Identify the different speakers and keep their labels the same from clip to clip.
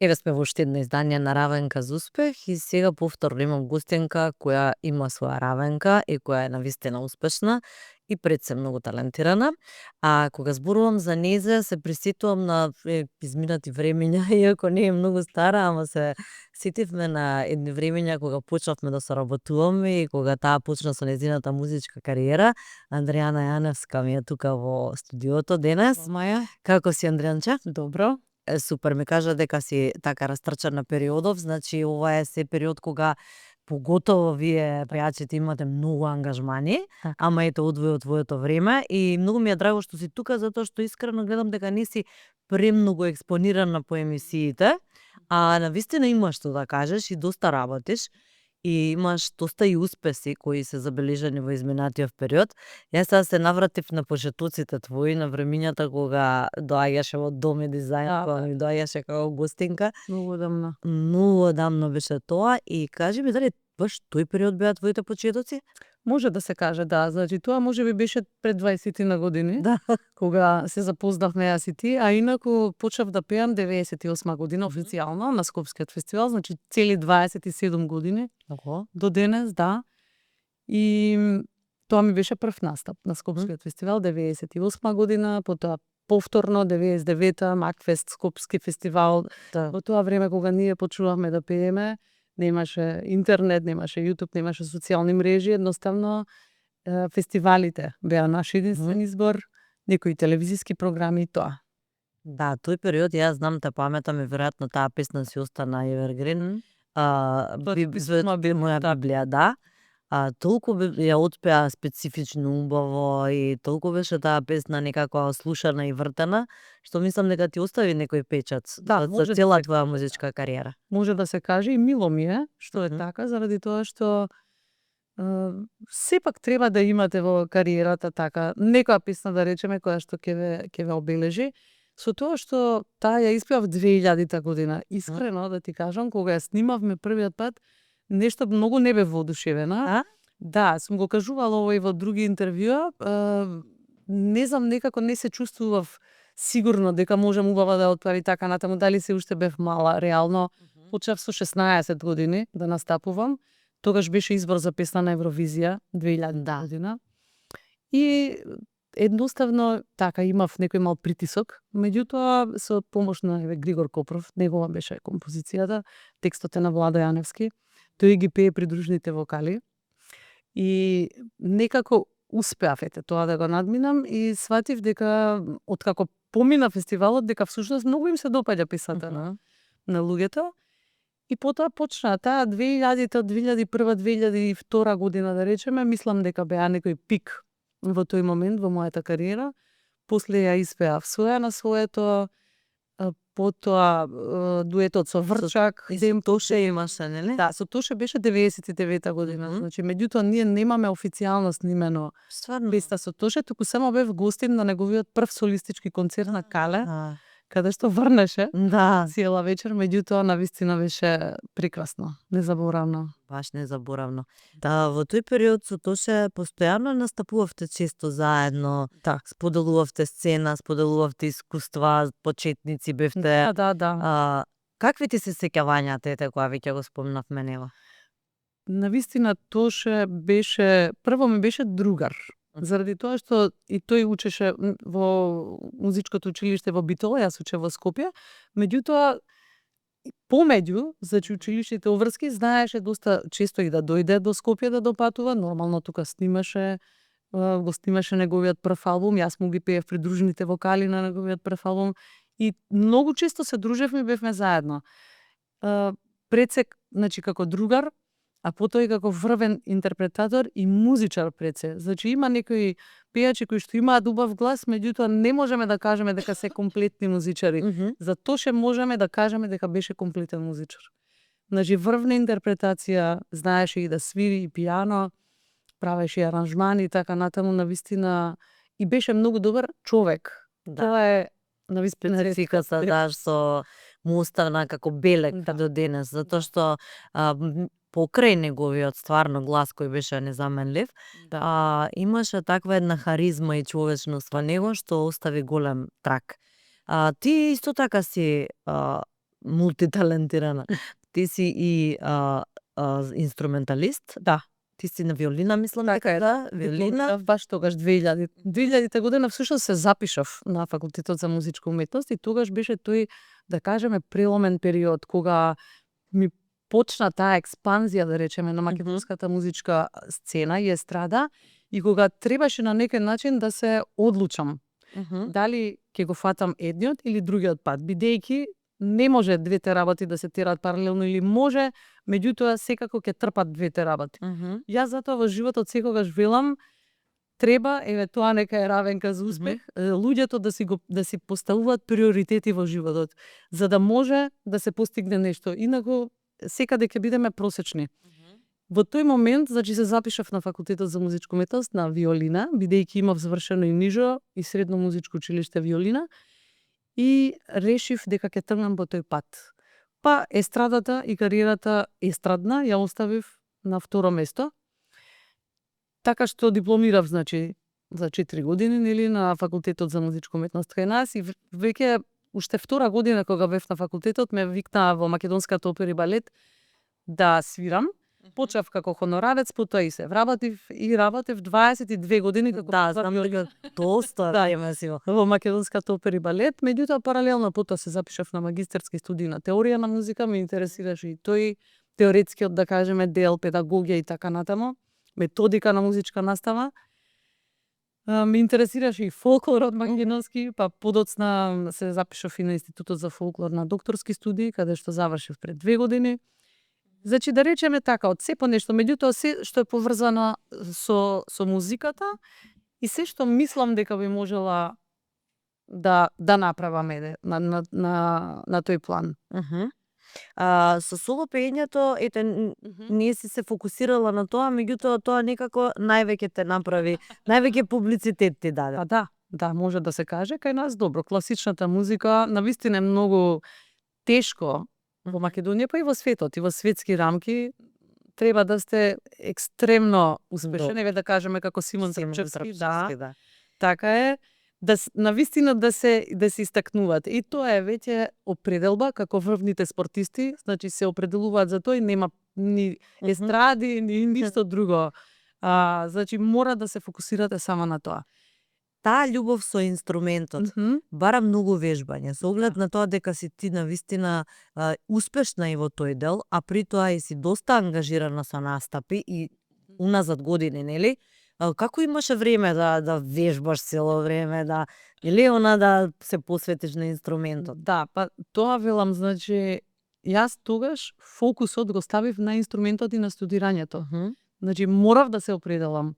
Speaker 1: Еве сме во уште едно издание на Равенка за успех и сега повторно имам гостинка која има своја равенка и која е навистина успешна и пред се многу талентирана. А кога зборувам за незе, се присетувам на изминати времиња, иако не е многу стара, ама се сетивме на едни времиња кога почнавме да соработуваме и кога таа почна со нејзината музичка кариера. Андријана Јаневска ми е тука во студиото денес.
Speaker 2: Маја,
Speaker 1: Како си, Андријанче?
Speaker 2: добро.
Speaker 1: Супер, ми кажа дека си така растрчана периодов, значи ова е се период кога поготово вие пејачите имате многу ангажмани, ама ето одвој од твоето време и многу ми е драго што си тука затоа што искрено гледам дека не си премногу експонирана по емисиите, а навистина имаш што да кажеш и доста работиш и имаш доста и успеси кои се забележани во изминатиот период. Јас сега се навратив на почетоците твои, на времињата кога доаѓаше во Дом и дизајн, кога ми доаѓаше како гостинка.
Speaker 2: Многу одамна.
Speaker 1: Многу одамно беше тоа и кажи ми дали баш тој период беа твоите почетоци?
Speaker 2: Може да се каже, да. Значи, тоа може би беше пред 20 на години,
Speaker 1: Да.
Speaker 2: кога се запознавме јас и ти, а инаку почнав да пеам 98 година официјално на Скопскиот фестивал, значи цели 27 години до денес, да. И тоа ми беше прв настап на Скопскиот фестивал 98 година, потоа повторно 99-та Макфест Скопски фестивал.
Speaker 1: Да.
Speaker 2: Во тоа време кога ние почнувавме да пееме, немаше интернет, немаше YouTube, немаше социјални мрежи, едноставно фестивалите беа наш единствен избор, некои телевизиски програми и тоа.
Speaker 1: Да, тој период јас знам те паметам и веројатно таа песна си остана Evergreen. Би моја Библија, да. Толку ја отпеа специфично убаво и толку беше таа песна некако слушана и вртена, што мислам дека ти остави некој печат за цела твоја музичка кариера.
Speaker 2: Може да се каже и мило ми е што е така, заради тоа што сепак треба да имате во кариерата така некоја песна, да речеме, која што ќе ве обележи. Со тоа што таа ја испеав 2000-та година. Искрено да ти кажам, кога ја снимавме првиот пат, нешто многу не бе воодушевена. Да, сум го кажувала ова и во други интервјуа. Не знам, некако не се чувствував сигурно дека можам убава да отправи така натаму. Дали се уште бев мала, реално. Почнав со 16 години да настапувам. Тогаш беше избор за песна на Евровизија 2000 година. И едноставно така имав некој мал притисок. Меѓутоа со помош на Григор Копров, негова беше композицијата, текстот е на Владо Јаневски. Тој ги пее придружните вокали. И некако успеав тоа да го надминам и сватив дека откако помина фестивалот дека всушност многу им се допаѓа песната на луѓето. И потоа почна таа 2000-та, 2001-2002 година да речеме, мислам дека беа некој пик во тој момент во мојата кариера. После ја испеав Своја на своето, потоа дуетот со Врчак,
Speaker 1: Тоше имаше, нели?
Speaker 2: Да, со Тоше беше 99-та година. Значи, меѓутоа ние немаме официјално снимено песна со Тоше, туку само бев гостин на неговиот прв солистички концерт на Кале, каде што врнеше цела вечер, меѓутоа навистина беше прекрасно, незаборавно.
Speaker 1: Баш незаборавно. Да, во тој период со Тоше постојано настапувавте често заедно, споделувавте сцена, споделувавте искуства, почетници бевте.
Speaker 2: Да.
Speaker 1: Какви ти се сеќавањата кога веќе го спомнавме него?
Speaker 2: Навистина Тоше беше, прво ми беше другар. Заради тоа што и тој учеше во музичкото училиште во Битола, јас учев во Скопје, меѓутоа помеѓу, значи училиштите Оврски, знаеше доста често и да дојде до Скопје да допатува, нормално тука го снимаше неговиот прв албум, јас му ги пеев придружните вокали на неговиот прв албум и многу често се дружевме и бевме заедно. Пред се, значи како другар, а потоа и како врвен интерпретатор и музичар пред се. Значи има некои пејачи кои што имаат убав глас, меѓутоа не можеме да кажеме дека се комплетни музичари. За Тоше можеме да кажеме дека беше комплетен музичар. Значи врвна интерпретација, знаеше и да свири и пијано, правеше и аранжмани и така натаму, навистина и беше многу добар човек. Тоа е навистина
Speaker 1: спецификата, да, што му оставна како белег до денес, затоа што покрај неговиот стварно глас кој беше незаменлив, имаше таква една харизма и човечност во него што остави голем трак. Ти исто така си мултиталентирана. Ти си и инструменталист?
Speaker 2: Да.
Speaker 1: Ти си на виолина, мислам
Speaker 2: Така
Speaker 1: дека
Speaker 2: е.
Speaker 1: да, виолина.
Speaker 2: Баш тогаш 2000 година всушност се запишав на факултетот за музичка уметност и тогаш беше тој, да кажеме, преломен период кога ми почна таа експанзија, да речеме, на македонската музичка сцена и естрада и кога требаше на некој начин да се одлучам дали ќе го фатам едниот или другиот пат, бидејќи не може двете работи да се терат паралелно или може, меѓутоа секако ќе трпат двете работи. Јас затоа во животот секогаш велам треба, еве тоа нека е равенка за успех, луѓето да си поставуваат приоритети во животот, за да може да се постигне нешто. Инаку секаде ќе бидеме просечни. Во тој момент, значи се запишав на факултетот за музичка уметност на виолина, бидејќи имав завршено и нижо и средно музичко училиште виолина и решив дека ќе тргнам по тој пат. Па естрадата и кариерата естрадна ја оставив на второ место. Така што дипломирав, значи, за 4 години, нели, на факултетот за музичка уметност кај нас и веќе уште втора година кога бев на факултетот ме викнаа во Македонската опера и балет да свирам. Почнав како хонорарец, потоа и се вработив и работев 22 години како
Speaker 1: знам дека доста време си
Speaker 2: во Македонската опера и балет, меѓутоа паралелно потоа се запишав на магистерски студии на теорија на музика, ме интересираше и тој теоретскиот, да кажеме, дел, педагогија и така натаму, методика на музичка настава. Ме интересираше и фолклорот македонски, па подоцна се запишав и на Институтот за фолклор на докторски студии, каде што завршив пред 2 години. Значи, да речеме така, од се по нешто, меѓутоа се што е поврзано со музиката и се што мислам дека би можела да направам на тој план.
Speaker 1: Со соло пеењето, ете, не си се фокусирала на тоа, меѓутоа тоа некако највеќе те направи, највеќе публицитет ти даде.
Speaker 2: Да, може да се каже, кај нас добро, класичната музика навистина е многу тешко во Македонија, па и во светот, и во светски рамки, треба да сте екстремно успешен, еве да кажеме како Симон Трпчевски, да. Така е, навистина да се истакнуваат. И тоа е веќе определба како врвните спортисти, значи се определуваат за тоа и нема ни естради, ни ништо друго. Значи мора да се фокусирате само на тоа.
Speaker 1: Таа љубов со инструментот бара многу вежбање, со оглед на тоа дека си ти навистина успешна и во тој дел, а при тоа и си доста ангажирана со настапи и уназад години, нели? Како имаше време да вежбаш цело време, или да се посветиш на инструментот?
Speaker 2: Да, па тоа велам, значи јас тогаш фокусот го ставив на инструментот и на студирањето. Значи морав да се определам.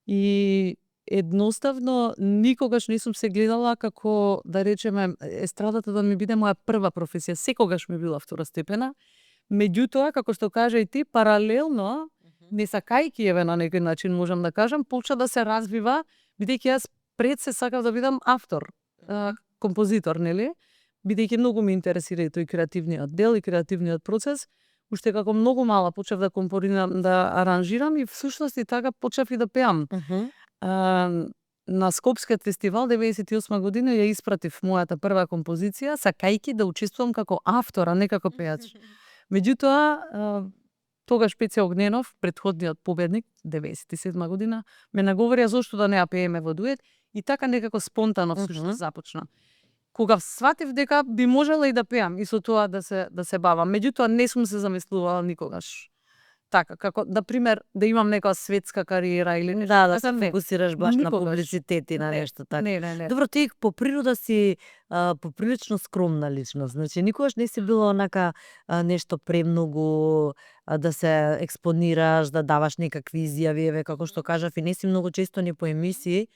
Speaker 2: И едноставно никогаш не сум се гледала како, да речеме, естрадата да ми биде моја прва професија, секогаш ми била второстепена. Меѓутоа, како што кажа и ти, паралелно, не сакајки еве на некој начин можам да кажам, почна да се развива, бидејќи јас пред се сакав да бидам автор, композитор, нели? Бидејќи многу ме интересира и тој креативниот дел и креативниот процес, уште како многу мала почнав да компонирам, да аранжирам и всушност и така почнав и да пеам. На Скопскиот фестивал 98 година ја испратив мојата прва композиција, сакајки да учествувам како автор, а не како пеач. Меѓутоа, тогаш Пеце Огненов, претходниот победник, 97 година, ме наговори зошто да не ја пееме во дует и така некако спонтано всушност започна. Кога сватив дека би можела и да пеам и со тоа да се бавам, меѓутоа не сум се замислувала никогаш. Така, како, на пример, да имам некоја светска кариера или нешто.
Speaker 1: Да се фокусираш баш на публицитет и на нешто така.
Speaker 2: Не.
Speaker 1: Добро, ти по природа си поприлично скромна личност. Значи, никогаш не си била онака нешто премногу да се експонираш, да даваш некакви изјави, еве како што кажав, и не си многу често ни по емисии.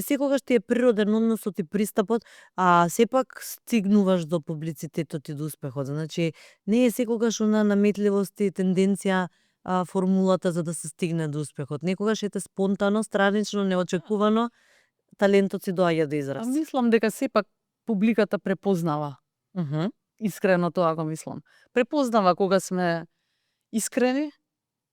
Speaker 1: Секогаш ти е природен односот и пристапот, а сепак стигнуваш до публицитетот и до успехот. Значи, не е секогаш она наметливост и тенденција формулата за да се стигне до успехот. Некогаш ете спонтано, странично, неочекувано, талентот си доаѓа до израз.
Speaker 2: Мислам дека сепак публиката препознава. Искрено тоа го мислам. Препознава кога сме искрени,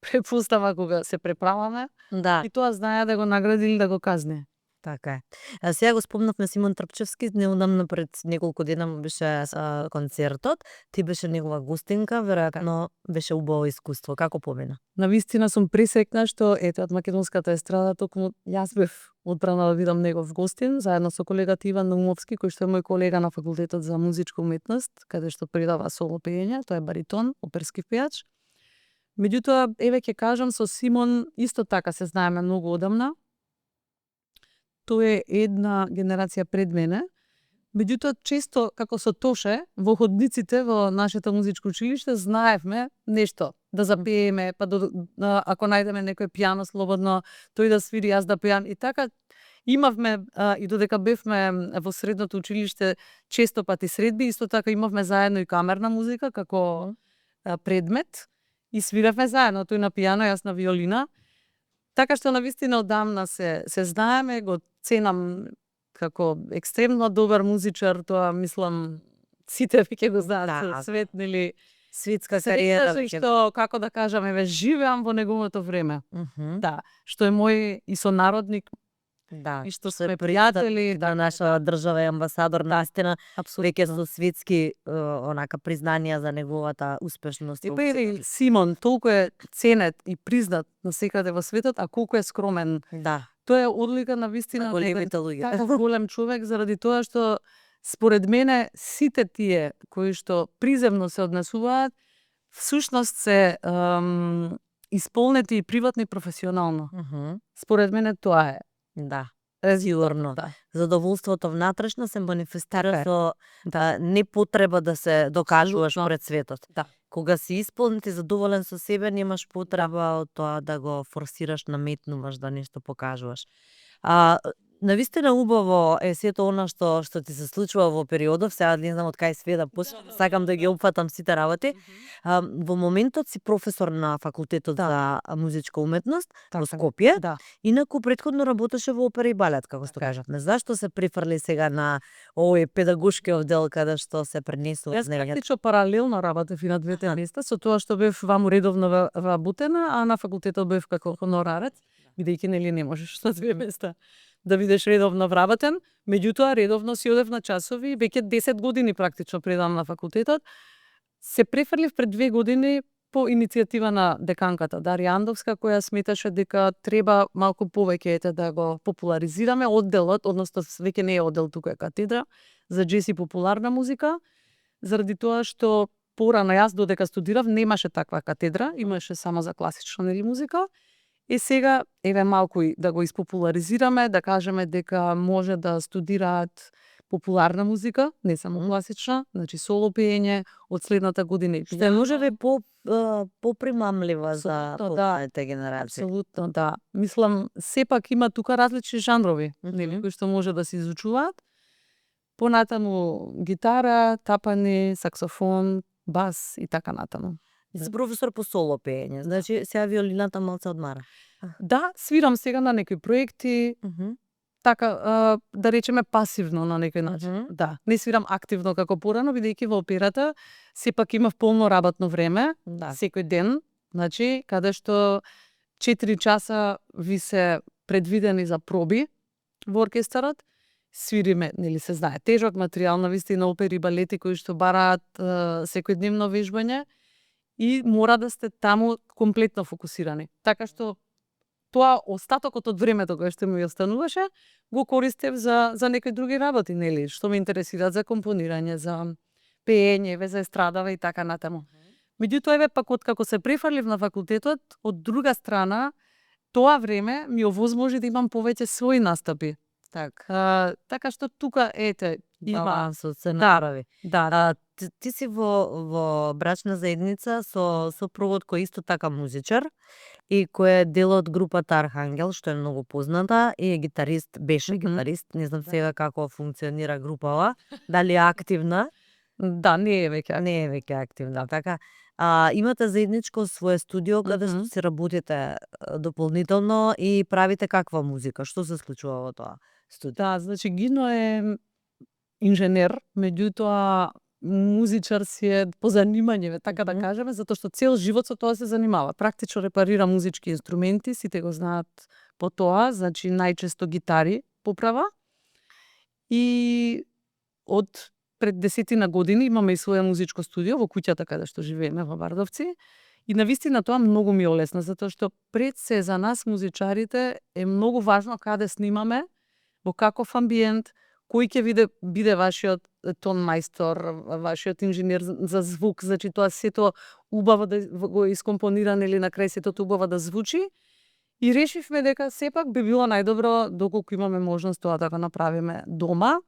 Speaker 2: препознава кога се преправаме,
Speaker 1: Да.
Speaker 2: и тоа знае да го награди или да го казни.
Speaker 1: Така е. Сега го спомнавме Симон Трпчевски, неодамна пред неколку дена му беше концертот. Ти беше негова гостинка, веројатно беше убаво искуство. Како помина?
Speaker 2: Навистина сум пресекна што ете од македонската естрада токму јас бев одбрана да видам негов гостин заедно со колегата Иван Наумовски, кој што е мој колега на факултетот за музичка уметност, каде што предава соло пеење, тој е баритон, оперски пејач. Меѓутоа, еве ќе кажам, со Симон исто така се знаеме многу одамна. Тој е една генерација пред мене. Меѓутоа, често, како со Тоше, во ходниците во нашето музичко училиште, знаевме нешто, да запееме, па ако најдеме некој пијано слободно, тој да свири, јас да пеам. И така, имавме, и додека бевме во средното училиште, често пати средби, исто така имавме заедно и камерна музика, како предмет, и свиревме заедно, тој на пијано, јас на виолина. Така што навистина одамна се знаеме, го ценам како екстремно добар музичар, тоа мислам сите веќе го знаат, светнили
Speaker 1: светска кариера.
Speaker 2: Што, како да кажам, еве живеам во неговото време. Да, што е мој и сонародник.
Speaker 1: Да,
Speaker 2: и што сме пријатели,
Speaker 1: на наша држава е амбасадор, наистина веќе со светски онака признанија за неговата успешност.
Speaker 2: И Симон толку е ценет и признат насекаде во светот, а колку е скромен.
Speaker 1: Да.
Speaker 2: Тоа е одлика на вистина
Speaker 1: големите луѓе.
Speaker 2: Таков голем човек заради тоа што според мене сите тие кои што приземно се однесуваат всушност се исполнети и приватно и професионално. Според мене тоа е.
Speaker 1: Да. Сигурно.
Speaker 2: Да.
Speaker 1: Задоволството внатрешно се манифестира со не потреба да се докажуваш пред светот.
Speaker 2: Да.
Speaker 1: Кога си исполнет и задоволен со себе, немаш потреба од тоа да го форсираш, наметнуваш, да нешто покажуваш. Навистина убаво е сето она што ти се случува во периодов, сега не знам од кај све да почнам, сакам да ги опфатам сите работи. Во моментот си професор на факултетот за музичка уметност во Скопје, инаку претходно работеше во опера и балет, како што кажавме. Зашто се префрли сега на овој педагошкиот дел каде што се пренесува
Speaker 2: знаењето? Јас практично паралелно работев и на двете места, со тоа што бев ваму редовно работена, а на факултетот бев како хонорарец, бидејќи нели не можеш на две места да бидеш редовно вработен, меѓутоа редовно си одев на часови, веќе 10 години практично предам на факултетот. Се префрлив пред 2 години по иницијатива на деканката Дарија Андовска, која сметаше дека треба малку повеќе да го популаризираме одделот, односно веќе не е оддел, туку е катедра за джез и популарна музика, заради тоа што порано јас додека студирав немаше таква катедра, имаше само за класична музика. И сега, еве малку и да го испопуларизираме, да кажеме дека може да студираат популарна музика, не само класична, значи соло пеење од следната година.
Speaker 1: Што може би попримамлива за повторните генерации.
Speaker 2: Апсолутно, да. Мислам, сепак има тука различни жанрови, нели, кои што може да се изучуваат. Понатаму гитара, тапани, саксофон, бас и така натаму.
Speaker 1: Си професор по соло пеење, значи сега виолината малце одмара.
Speaker 2: Да, свирам сега на некои проекти, така, да речеме пасивно на некој начин. Да, не свирам активно како порано, бидејќи во операта сепак имав полно работно време, секој ден, значи, каде што 4 часа ви се предвидени за проби во оркестарот, свириме, нели се знае, тежок материјал, навистина опери и балети кои што бараат секојдневно вежбање, и мора да сте таму комплетно фокусирани. Така што тоа остатокот од времето кое што ми остануваше, го користев за некои други работи, нели, што ме интересираат за компонирање, за пеење, за естрадава и така натаму. Меѓутоа, еве пак откако се префрлив на факултетот, од друга тоа време ми овозможи да имам повеќе своји настапи. Така што тука има
Speaker 1: со се направи. Ти си во брачна заедница со сопругот кој исто така музичар и кој е дел од групата Архангел, што е многу позната, и е гитарист, беше гитарист, не знам сега како функционира групава, дали е активна?
Speaker 2: Да, не е
Speaker 1: веќе активна. Така, имате заедничко свое студио каде што се работите дополнително и правите каква музика? Што се случува во тоа студио?
Speaker 2: Да, значи Гино е инженер, меѓутоа музичар си е по занимање, така да кажеме, затоа што цел живот со тоа се занимава. Практично репарира музички инструменти, сите го знаат по тоа, значи најчесто гитари, поправа. И од пред 10 години имаме и свое музичко студио во куќата каде што живееме во Бардовци. И навистина тоа многу ми е олесно, затоа што пред се за нас музичарите е многу важно каде снимаме, во каков амбиент, кој ќе биде вашиот тон мајстор, вашиот инженер за звук, значи тоа сето убаво да го искомпонирано или на крај сето убаво да звучи. И решивме дека сепак би било најдобро доколку имаме можност тоа да го направиме дома,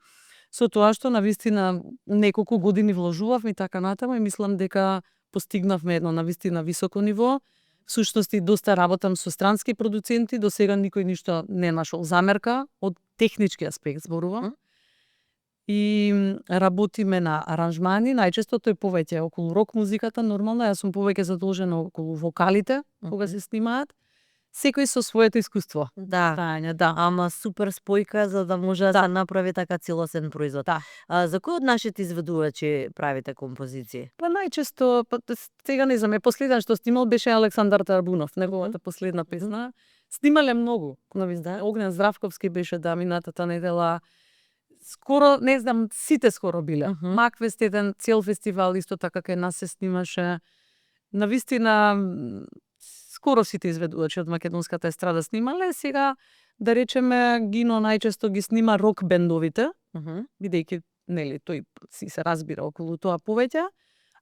Speaker 2: со тоа што навистина неколку години вложувавме и така натаму и мислам дека постигнавме едно навистина високо ниво. Всушност и доста работам со странски продуценти, до сега никој ништо не нашол замерка, од технички аспект зборувам. И работиме на аранжмани, најчесто тој повеќе околу рок музиката, нормално, јас сум повеќе задолжена околу вокалите, кога се снимаат. Секој со своето искуство.
Speaker 1: Да.
Speaker 2: Да.
Speaker 1: Ама супер спојка за да може да се направи така целосен производ.
Speaker 2: Да.
Speaker 1: За кој од нашите изведувачи правите композиции?
Speaker 2: Па најчесто, сега не знам, последен што снимал беше Александар Тарбунов, неговата последна песна. Снимале многу. Огнен Здравковски беше минатата недела. Скоро, не знам, сите скоро биле. Макфест еден цел фестивал исто така кај нас се снимаше. Навистина скоро сите изведувачи од македонската естрада снимале. Сега, да речеме, Гино најчесто ги снима рок бендовите, бидејќи, нели, тој си се разбира околу тоа повеќе.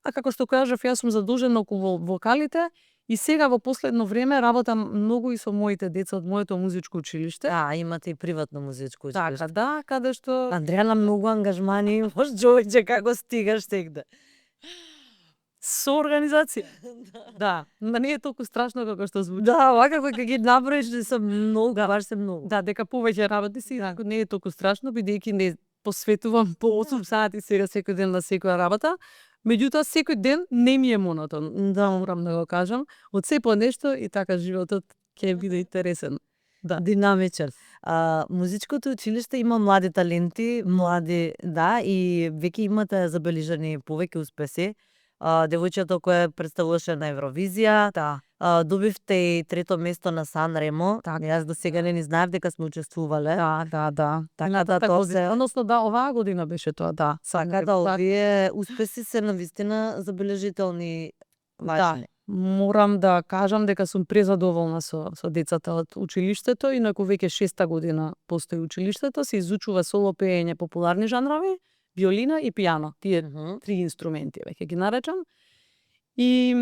Speaker 2: А како што кажав, јас сум задолжена околу вокалите и сега во последно време работам многу и со моите деца од моето музичко училиште.
Speaker 1: Да, имате и приватно музичко училиште.
Speaker 2: Така, да, каде што...
Speaker 1: Андреана, многу ангажмани имаш, човече, како стигаш тегде?
Speaker 2: Со организација. Да, ма не е толку страшно како што звучи.
Speaker 1: Да, вака кога ги наброиш се многу, баш се многу.
Speaker 2: Да, дека повеќе работи си, не е толку страшно, бидејќи не посветувам по 8 сати сега секој ден на секоја работа. Меѓутоа, секој ден не ми е монотон. Да, морам да го кажам. Од се по нешто и така животот ќе биде интересен. Да.
Speaker 1: Динамичен. Музичкото училиште има млади таленти, млади, да, и веќе имате забележани повеќе успеси. Девојчето кое представуваше на Евровизија, добивте и трето место на Сан Ремо. Јас до сега не знаев дека сме учествувале.
Speaker 2: Да.
Speaker 1: Така да тоа се...
Speaker 2: Односно, да, оваа година беше тоа, да.
Speaker 1: Така да, овие успеси се навистина забележителни, важни.
Speaker 2: Да, морам да кажам дека сум презадоволна со децата од училиштето, инаку веќе 6-та година постои училиштето, се изучува соло пеење, популарни жанрови, виолина и пијано. Тие три инструменти веќе ги наречам. И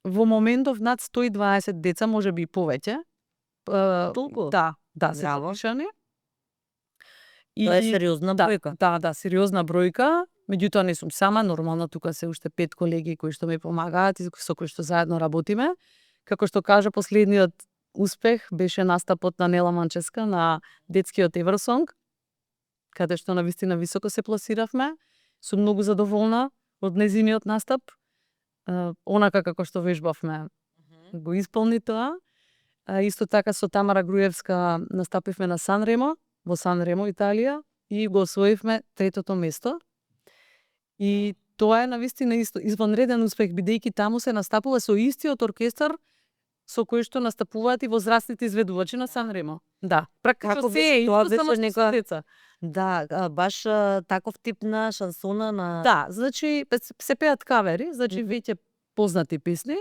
Speaker 2: во моментов над 120 деца, можеби и повеќе.
Speaker 1: Толку?
Speaker 2: Да, се запишани.
Speaker 1: Тоа е сериозна бројка.
Speaker 2: Да, сериозна бројка. Меѓутоа не сум сама, нормално тука се уште 5 колеги кои што ми помагаат и со кои што заедно работиме. Како што кажа, последниот успех беше настапот на Нела Манческа на детскиот Еверсонг, каде што навистина високо се пласиравме. Сум многу задоволна од нејзиниот настап. Онака како што вежбавме, го исполни тоа. Исто така со Тамара Груевска настапивме на Сан Ремо, во Сан Ремо, Италија, и го освоивме третото место. И тоа е навистина исто извонреден успех, бидејќи таму се настапува со истиот оркестар со кој што настапуваат и возрастните изведувачи на Сан Ремо. Да, практично се е исто, само што се деца.
Speaker 1: Да, баш таков тип на шансона на...
Speaker 2: Да, значи се пеат кавери, значи веќе познати песни,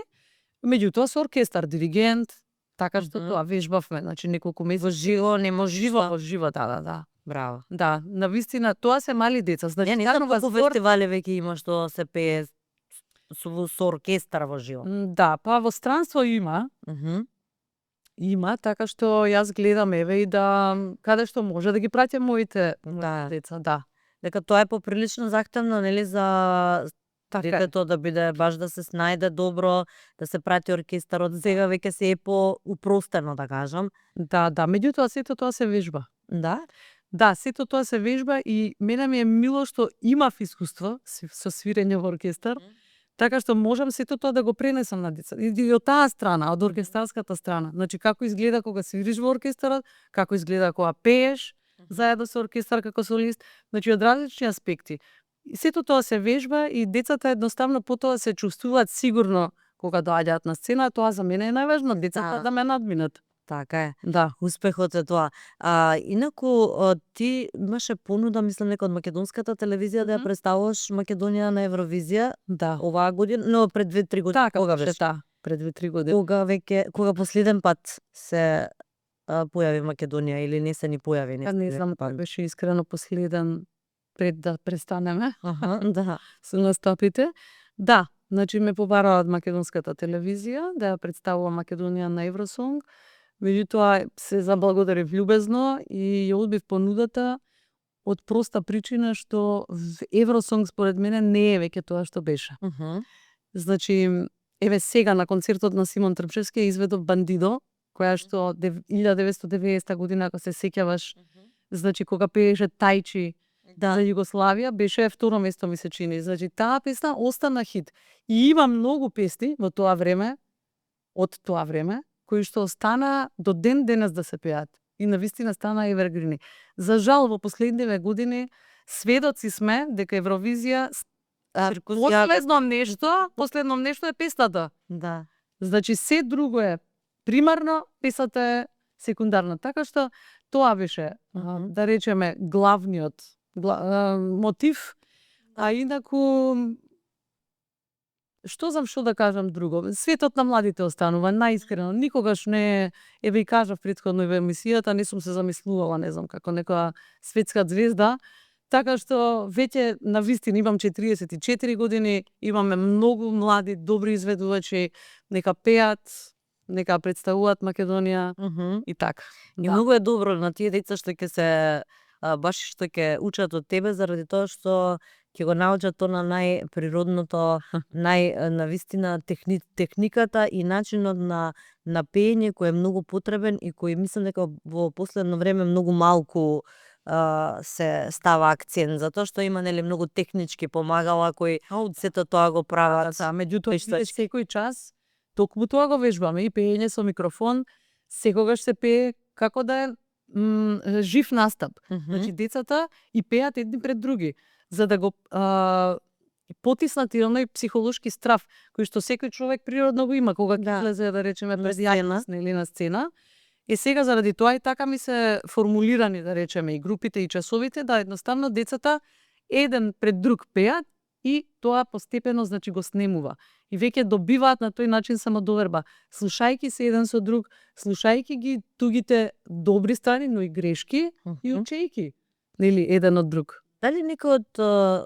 Speaker 2: меѓутоа со оркестар, диригент, така што тоа вежбавме, значи неколку месеци.
Speaker 1: Во живо, не може
Speaker 2: Во живо, да.
Speaker 1: Браво.
Speaker 2: Да, навистина, тоа се мали деца. Значи,
Speaker 1: не знам колку фестивали веќе има што се пее со оркестар во живо.
Speaker 2: Да, па во странство има. Има, така што јас гледам еве и да каде што може да ги пратам моите деца, да.
Speaker 1: Дека тоа е поприлично захтевно, нели, за детето да биде баш да се снајде добро, да се прати оркестарот. Сега веќе се е поупростено, да кажам.
Speaker 2: Да, меѓутоа сето тоа се вежба. Да, сето тоа се вежба и мене ми е мило што имав искуство со свирење во оркестар. Така што можам сето тоа да го пренесам на деца. И од таа страна, од оркестарската страна. Значи, како изгледа кога свириш во оркестарот, како изгледа кога пееш заедно со оркестар како солист. Значи, од различни аспекти. И сето тоа се вежба и децата едноставно потоа се чувствуваат сигурно кога доаѓаат на сцена. Тоа за мене е најважно, децата да ме надминат.
Speaker 1: Така е.
Speaker 2: Да.
Speaker 1: Успехот е тоа. Инаку ти имаше понуда, мислам дека од македонската телевизија да ја представуваш Македонија на Евровизија
Speaker 2: Да.
Speaker 1: оваа година, но пред 2-3 години.
Speaker 2: Така
Speaker 1: Кога
Speaker 2: беше,
Speaker 1: беше?
Speaker 2: да, пред 2-3 години.
Speaker 1: Кога последен пат се појави Македонија или не се ни појави?
Speaker 2: Не знам, беше искрено последен пред да престанеме
Speaker 1: Да.
Speaker 2: со настапите. Да, значи ме побараа од македонската телевизија да ја представувам Македонија на Евросонг. Меѓутоа се заблагодарив љубезно и ја одбив понудата од проста причина што Евросонг според мене не е веќе тоа што беше. Значи, еве сега на концертот на Симон Трпчевски изведов Бандидо, која што 1990 година, ако се сеќаваш, значи кога пееше Тајчи за Југославија, беше второ место ми се чини. Значи таа песна остана хит. И има многу песни во тоа време, од тоа време, кои што остана до ден денес да се пеат. И навистина стана евергрини. За жал во последниве години сведоци сме дека Евровизија последно нешто е песната.
Speaker 1: Да.
Speaker 2: Значи се друго е примарно, песата е секундарна. Така што тоа беше, да речеме, главниот мотив. А инаку што знам што да кажам друго. Светот на младите останува наискрено. Никогаш не еве и кажав претходно во емисијата, не сум се замислувала, не знам, како некоја светска звезда. Така што веќе навистина имам 44 години, имаме многу млади, добри изведувачи, нека пеат, нека представуваат Македонија и така.
Speaker 1: И многу е добро на тие деца што ќе се баш што ќе учат од тебе заради тоа што ќе го научат тоа на најприродното, навистина техниката и начинот на пеење кој е многу потребен и кој мислам дека во последно време многу малку се става акцент, затоа што има нели многу технички помагала кои сето тоа го прават.
Speaker 2: Меѓутоа секој час токму тоа го вежбаме и пеење со микрофон, секогаш се пее како да е жив настап. Значи децата и пеат едни пред други, за да го потиснат и оној психолошки страв кој што секој човек природно го има кога ќе излезе да речеме пред јавност или на сцена. И сега заради тоа и така ми се формулирани да речеме и групите и часовите да едноставно децата еден пред друг пеат и тоа постепено значи го снемува. И веќе добиваат на тој начин самодоверба, слушајќи се еден со друг, слушајќи ги тугите добри страни, но и грешки и учејќи нели еден од друг.
Speaker 1: Дали некој од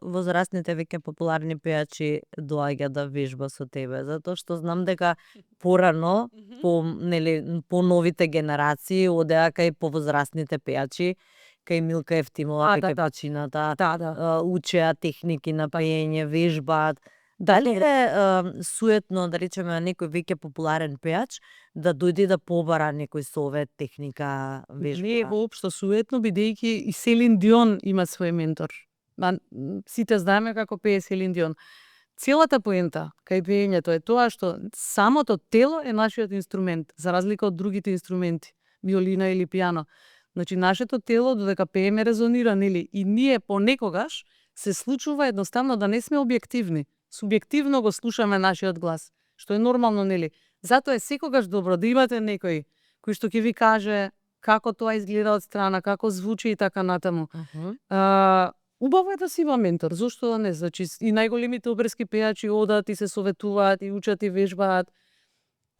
Speaker 1: возрастните веќе популарни пејачи доаѓа да вежба со тебе? Затоа што знам дека порано, по новите генерации одеа кај повозрастните пејачи, кај Милка Евтимова, кај Пепачината, учеа техники на пеење, вежбаат. Дали е суетно, да речеме, некој веќе популарен пејач да дојде да побара некој совет, техника, вежба?
Speaker 2: Не е воопшто суетно, бидејќи и Селин Дион има свој ментор. Сите знаеме како пее Селин Дион. Целата поента кај пеењето е тоа што самото тело е нашиот инструмент, за разлика од другите инструменти, виолина или пијано. Значи, нашето тело, додека пееме, резонира, нели? И ние понекогаш се случува едноставно да не сме објективни. Субјективно го слушаме нашиот глас, што е нормално, нели? Затоа е секогаш добро да имате некој кој што ќе ви каже како тоа изгледа од страна, како звучи и така натаму. Убаво е да си има ментор, зошто да не? Значи, и најголемите оперски пејачи одат и се советуваат и учат и вежбаат.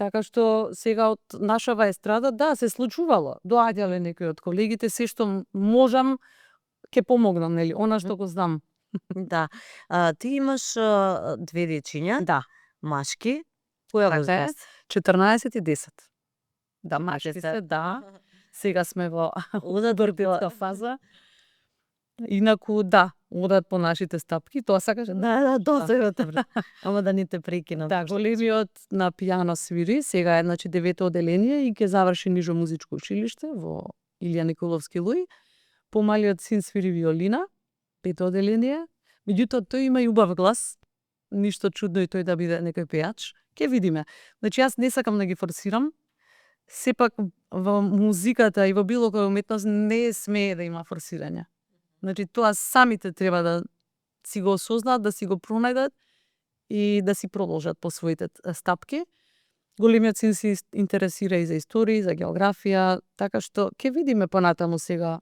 Speaker 2: Така што сега од нашава естрада, да, се случувало. Доаѓале некои од колегите, се што можам, ќе помогнам, нели? Она што го знам.
Speaker 1: Да. Ти имаш две дечиња.
Speaker 2: Да.
Speaker 1: Машки. Која возраст?
Speaker 2: 14 и 10. Да, машки се, да. Сега сме во бъртинска фаза. Инаку, да, одат по нашите стапки, тоа сакаш?
Speaker 1: Да, тоа се ама да не те прекинам.
Speaker 2: Да, големиот на пијано свири, сега е, значи, 9-то оделение и ќе заврши нижо музичко училиште во Илија Николовски Луј. Помалиот син свири виолина, 5-то оделение. Меѓутоа, тој има и убав глас. Ништо чудно и тој да биде некој пејач. Ке видиме. Значи, јас не сакам да ги форсирам. Сепак, во музиката и во било која уметност не смее да има форсирање. Значи, тоа самите треба да си го осознаат, да си го пронајдат и да си продолжат по своите стапки. големиот син се интересира и за историја, за географија, така што ќе видиме понатаму сега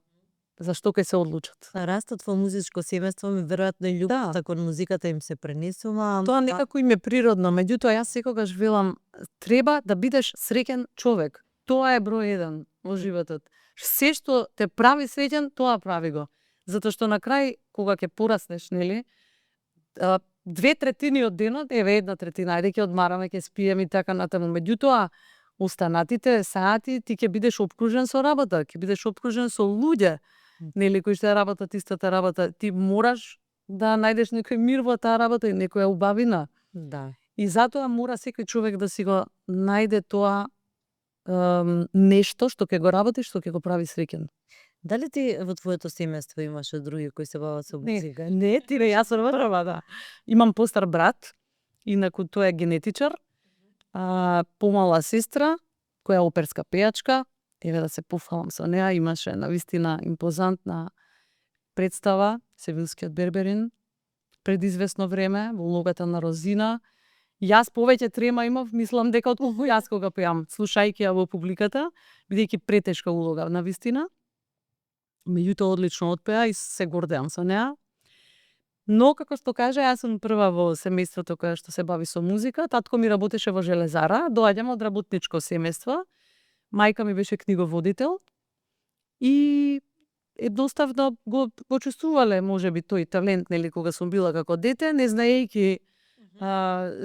Speaker 2: зашто ќе се одлучат.
Speaker 1: Растат во музичко семејство, веројатно и љубовта кон музиката им се пренесува.
Speaker 2: Тоа некако им е природно, меѓутоа јас секогаш велам треба да бидеш среќен човек. Тоа е број 1 во животот. Се што те прави среќен, тоа прави го. Затоа што на крај кога ќе пораснеш, нели, 2/3 од денот, еве 1/3, ајде ќе одмараме, ќе спиеме и така натаму. Меѓутоа, останатите сати ти ќе бидеш опкружен со работа, ќе бидеш опкружен со луѓе, нели, кои што работат истата работа. Ти мораш да најдеш некој мир во таа работа и некоја убавина.
Speaker 1: Да.
Speaker 2: И затоа мора секој човек да си го најде тоа нешто што ќе го работи, што ќе го прави среќен.
Speaker 1: Дали ти во твоето семејство имаше други кои се бават со
Speaker 2: Не.
Speaker 1: музика? Не, ти не, јас сум прва, да.
Speaker 2: Имам постар брат, инаку тој е генетичар, помала сестра, која е оперска пејачка, еве да се пофалам со неа, имаше навистина импозантна представа, Севилскиот Берберин, пред известно време, во улогата на Розина. Јас повеќе трема имав, мислам дека отколку јас кога пеам, слушајќи ја во публиката, бидејќи претешка улога, навистина. Меѓутоа одлично отпеа и се гордеам со неа. Но, како што кажа, јас сум прва во семејството кое што се бави со музика. Татко ми работеше во железара, доаѓам од работничко семејство. Мајка ми беше книговодител и едноставно го почувствувале можеби тој талент, нели, кога сум била како дете, не знаејќи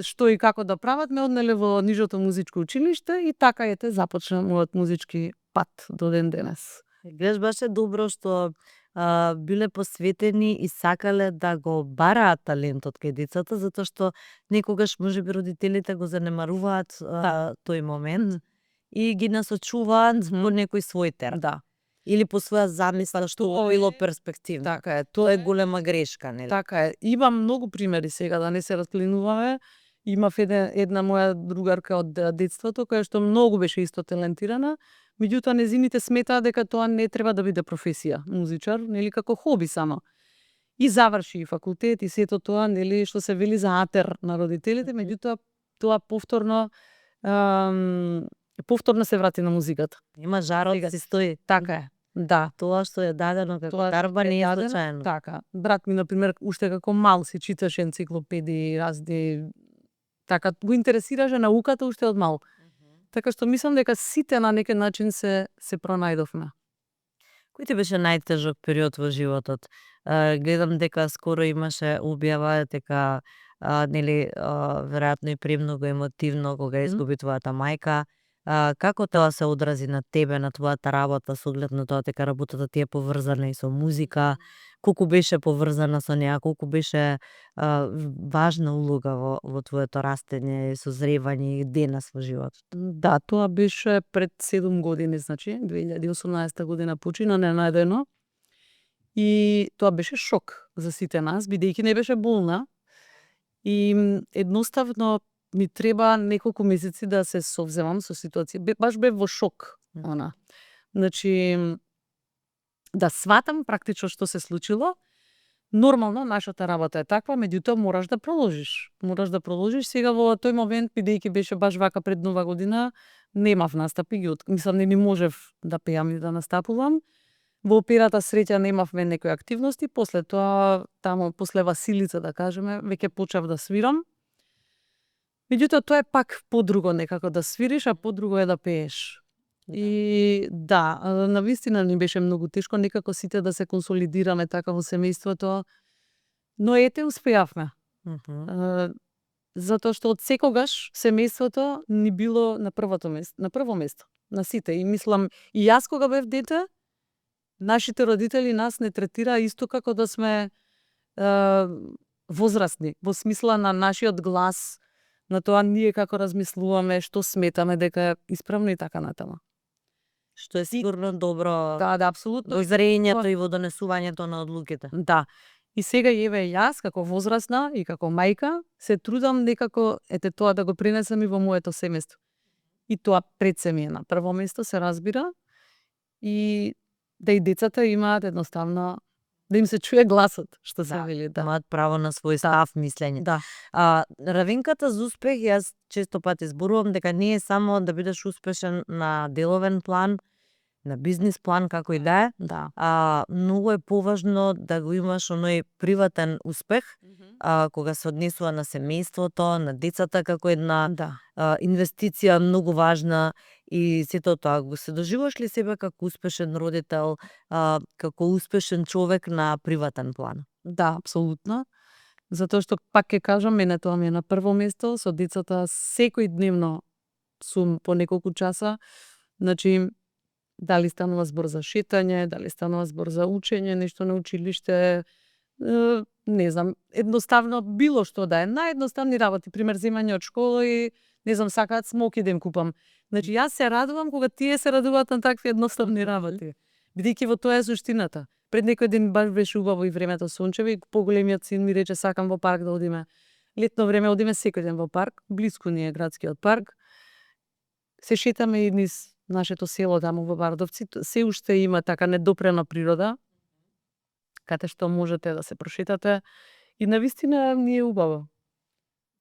Speaker 2: што и како да прават, ме однеле во нижото музичко училиште и така ете започна мојот музички пат до ден денес.
Speaker 1: Гледаш, баш е добро што биле посветени и сакале да го бараат талентот кај децата, затоа што некогаш можеби родителите го занемаруваат тој момент и ги насочуваат во некој свој тер.
Speaker 2: Да.
Speaker 1: Или по своја замисла што било перспективно.
Speaker 2: Така е.
Speaker 1: Тоа е голема грешка, нели?
Speaker 2: Така е. Има многу примери сега, да не се расклинуваме. Имав една моја другарка од детството, која што многу беше исто талентирана, меѓутоа незините сметаа дека тоа не треба да биде професија, музичар, нели, како хоби само. И заврши и факултет и сето тоа, нели, што се вели за атер на родителите, меѓутоа тоа повторно се врати на музиката.
Speaker 1: Има жарот, си стои.
Speaker 2: Така е. Да.
Speaker 1: Тоа што е дадено како дарба не е случајно.
Speaker 2: Така. Брат ми, например, уште како мал си читаше енциклопедии, разни... Така, го интересираше науката уште од мал. Така што мислам дека сите на некој начин се пронајдовме.
Speaker 1: Кој ти беше најтежок период во животот? Гледам дека скоро имаше објава дека нели веројатно и премногу емотивно кога изгуби твојата мајка. Како тоа се одрази на тебе, на твојата работа, со оглед на тоа дека работата ти е поврзана и со музика? Колку беше поврзана со неа, колку беше важна улога во твоето растење, созревање и денес во животот?
Speaker 2: Да, тоа беше пред 7 години, значи, 2018 година почина ненајдено. И тоа беше шок за сите нас, бидејќи не беше болна. И едноставно ми треба неколку месеци да се совземам со ситуација. Баш бев во шок, она. Значи, да сватам практично што се случило. Нормално, нашата работа е таква, меѓутоа мораш да продолжиш. Мораш да продолжиш. Сега во тој момент, бидејќи беше баш вака пред Нова година, немав настапи, мислам не ми можев да пеам и да настапувам. Во операта среќа немавме некои активности, после тоа, тамо, после Василица, да кажеме, веќе почнав да свирам. Меѓутоа, тоа е пак подруго некако да свириш, а подруго е да пееш. И да, навистина ни беше многу тешко, некако сите да се консолидираме така во семејството, но ете, успеавме. Затоа што од секогаш семејството ни било на прво место, на сите. И мислам, и јас кога бев дете, нашите родители нас не третираа исто како да сме возрастни, во смисла на нашиот глас, на тоа ние како размислуваме, што сметаме дека е исправно и така натаму.
Speaker 1: Што е сигурно добро.
Speaker 2: Да, апсолутно.
Speaker 1: Во зрењето и во донесувањето на одлуките.
Speaker 2: Да. И сега еве јас како возрастна и како мајка се трудам некако ете тоа да го пренесам и во моето семејство. И тоа пред се ми е на прво место, се разбира. И да и децата имаат едноставно да им се чуе гласот, што се
Speaker 1: Да,
Speaker 2: вели, да.
Speaker 1: имаат право на свој став, мислење.
Speaker 2: Да.
Speaker 1: Равинката за успех, јас често пати зборувам дека не е само да бидеш успешен на деловен план, на бизнис план, како и да е.
Speaker 2: Да.
Speaker 1: Многу е поважно да го имаш оној приватен успех, кога се однесува на семејството, на децата, како една
Speaker 2: Да.
Speaker 1: инвестиција многу важна и сето тоа. Го се доживуваш ли себе како успешен родител, како успешен човек на приватен план?
Speaker 2: Да, апсолутно. Затоа што пак ќе кажам, мене тоа ми е на прво место, со децата секој дневно сум по неколку часа. Значи, дали станува збор за шетање, дали станува збор за учење, нешто на училиште, не знам, едноставно било што да е, наједноставни работи, пример земање од школа и не знам, сакаат смоки да им купам. Значи, јас се радувам кога тие се радуваат на такви едноставни работи. Бидејќи во тоа е суштината. Пред некој ден баш беше убаво и времето сончево и поголемиот син ми рече сакам во парк да одиме. Летно време одиме секој ден во парк, блиску ни е градскиот парк. Се шетаме и низ нашето село таму во Бардовци, се уште има така недопрена природа, каде што можете да се прошетате и навистина ни е убаво.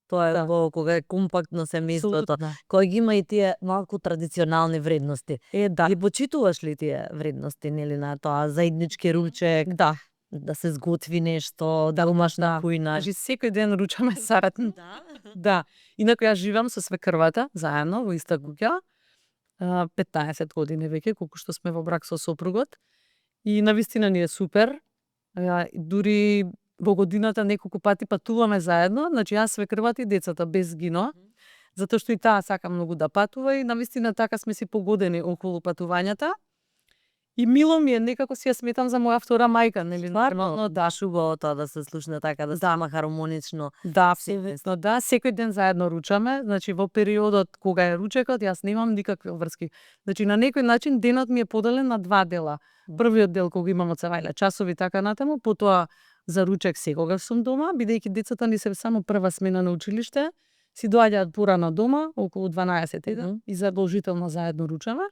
Speaker 1: Тоа е
Speaker 2: Да.
Speaker 1: кога е компактно семејството,
Speaker 2: Апсолутно.
Speaker 1: кога ги има и тие малку традиционални вредности.
Speaker 2: Да.
Speaker 1: Ги почитуваш ли тие вредности, нели, на тоа заеднички ручек,
Speaker 2: Да.
Speaker 1: да се сготви нешто, да умаш на кујна?
Speaker 2: Значи секој ден ручаме саратни.
Speaker 1: Да.
Speaker 2: Да. Инаку јас живам со свекрвата заедно во иста куќа. 15 години веќе, колку што сме во брак со сопругот. И навистина ни е супер. Дури во годината неколку пати патуваме заедно, значи јас, свекрвата и децата без Гино, затоа што и таа сака многу да патува и навистина така сме си погодени околу патувањата. И мило ми е, некако си ја сметам за моја втора мајка, нели?
Speaker 1: Стварно, да, убаво тоа да се слушне така, да стама хармонично.
Speaker 2: Да, апсолутно, да. Секој ден заедно ручаме, значи во периодот кога е ручекот, јас немам никакви врски. Значи на некој начин денот ми е поделен на два дела. Првиот дел кога имам од цевајле часови така натаму, потоа за ручек секогаш сум дома, бидејќи децата ни се само прва смена на училиште, си доаѓаат порано дома, околу 12 и задолжително заедно ручаме.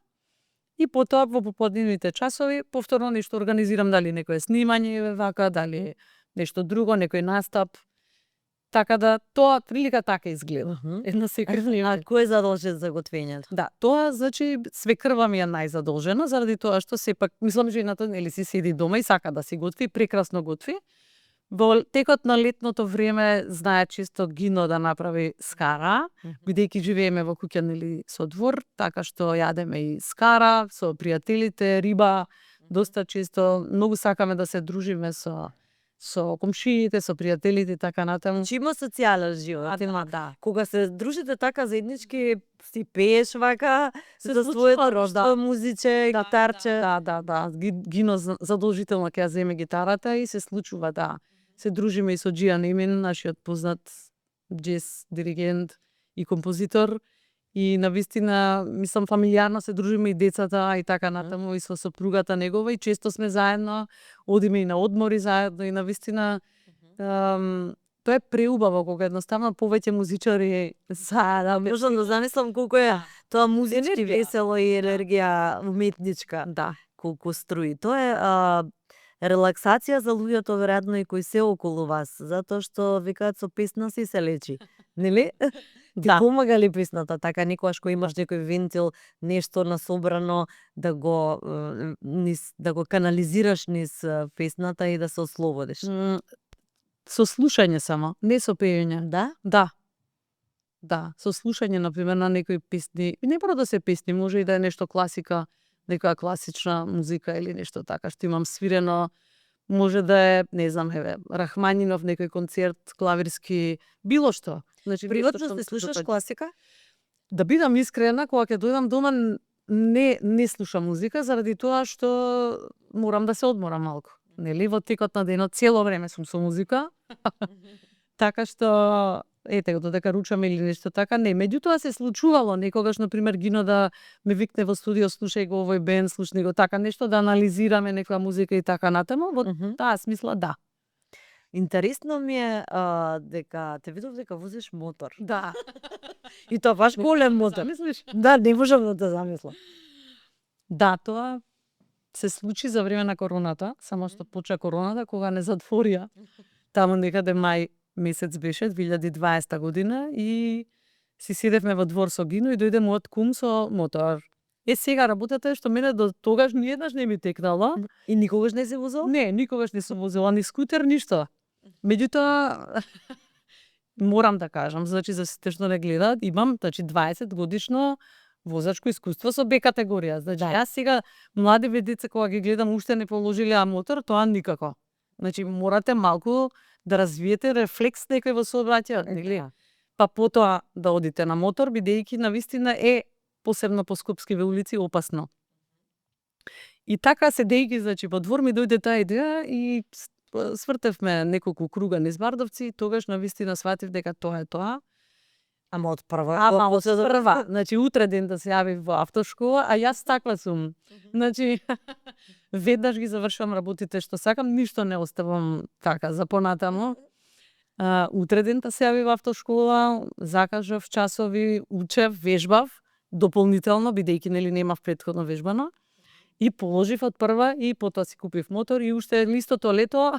Speaker 2: И потоа во поподневните часови повторно нешто организирам, дали некое снимање вака, дали нешто друго, некој настап. Така да тоа прилика така изгледа. Една секој.
Speaker 1: Кој е задолжен за готвењето?
Speaker 2: Да, тоа значи свекрва ми е најзадолжена заради тоа што сепак мислам жената нели си седи дома и сака да си готви, прекрасно готви. Во текот на летното време знае често Гино да направи скара, бидејќи живееме во куќа нели со двор, така што јадеме и скара со пријателите, риба, доста често многу сакаме да се дружиме со комшиите, со пријателите и така натаму.
Speaker 1: Значи има социјален живот.
Speaker 2: Да.
Speaker 1: Кога се дружите така заеднички, си пееш вака,
Speaker 2: Се
Speaker 1: со
Speaker 2: случува,
Speaker 1: своето
Speaker 2: да.
Speaker 1: музиче, гитарче.
Speaker 2: Да. Гино задолжително ќе ја земе гитарата и се случува, да. Се дружиме и со Џијан Емин, нашиот познат джез диригент и композитор. И навистина, мислам, фамилијарно се дружиме и децата и така натаму и со сопругата негова и често сме заедно, одиме и на одмори заедно и навистина тоа е преубаво кога едноставно повеќе музичари заедно.
Speaker 1: Можам да замислам колку е тоа музички
Speaker 2: Енергија.
Speaker 1: весело и енергија уметничка.
Speaker 2: Да.
Speaker 1: Колку струи. Тоа е релаксација за луѓето веројатно и кои се околу вас, затоа што викаат со песна си се лечи. Нели? Ти помага ли песната така некогаш кога имаш некој вентил, нешто насобрано да го канализираш низ песната и да се ослободиш?
Speaker 2: Со слушање само, не со пеење.
Speaker 1: Да?
Speaker 2: Да, со слушање например на некои песни, и не мора да се песни, може и да е нешто класика, некоја класична музика или нешто така што имам свирено, може да е, не знам, Рахманинов некој концерт, клавирски, било што. Значи
Speaker 1: Приватно се слушаш класика?
Speaker 2: Да бидам искрена, кога ќе дојдам дома не слушам музика заради тоа што морам да се одморам малку. Нели, во текот на денот цело време сум со музика. Така што ете го додека ручаме или нешто така, не. Меѓутоа се случувало некогаш например Гино да ме викне во студио, слушај го овој бенд, слушни го така нешто, да анализираме некоја музика и така натаму, во таа смисла да.
Speaker 1: Интересно ми е дека те видов дека возиш мотор.
Speaker 2: Да.
Speaker 1: И тоа баш голем мотор.
Speaker 2: Замислиш?
Speaker 1: Да, не можам да те замислам.
Speaker 2: Да, тоа се случи за време на короната, само што почна короната кога не затворија. Таму некаде мај месец беше 2020 година и си седевме во двор со Гино и дојде мојот кум со мотор. Сега работата е што мене до тогаш ниеднаш не ми текнало.
Speaker 1: И никогаш не се возел?
Speaker 2: Не, никогаш не сум возела ни скутер, ништо. Меѓутоа, морам да кажам, значи за сите што не гледаат, имам 20 годишно возачко искуство со Б категорија. Значи, јас сега млади деца кога ги гледам уште не положиле мотор, тоа никако. Значи, морате малку да развиете рефлекс некој во сообраќајот, нели? Па потоа да одите на мотор, бидејќи навистина е посебно по скопскиве улици опасно. И така седејќи, значи, во двор ми дојде таа идеја и свртевме неколку круга низ Бардовци и тогаш навистина сватив дека тоа е тоа.
Speaker 1: Ама од прва.
Speaker 2: Од прва. Значи, утре ден да се јавив во автошкола, а јас таква сум. Значи, веднаш ги завршувам работите што сакам, ништо не оставам така за понатаму. Утре ден да се јавив во автошкола, закажав часови, учев, вежбав, дополнително, бидејќи нели немав претходно вежбано. И положив од прва и потоа си купив мотор и уште листото лето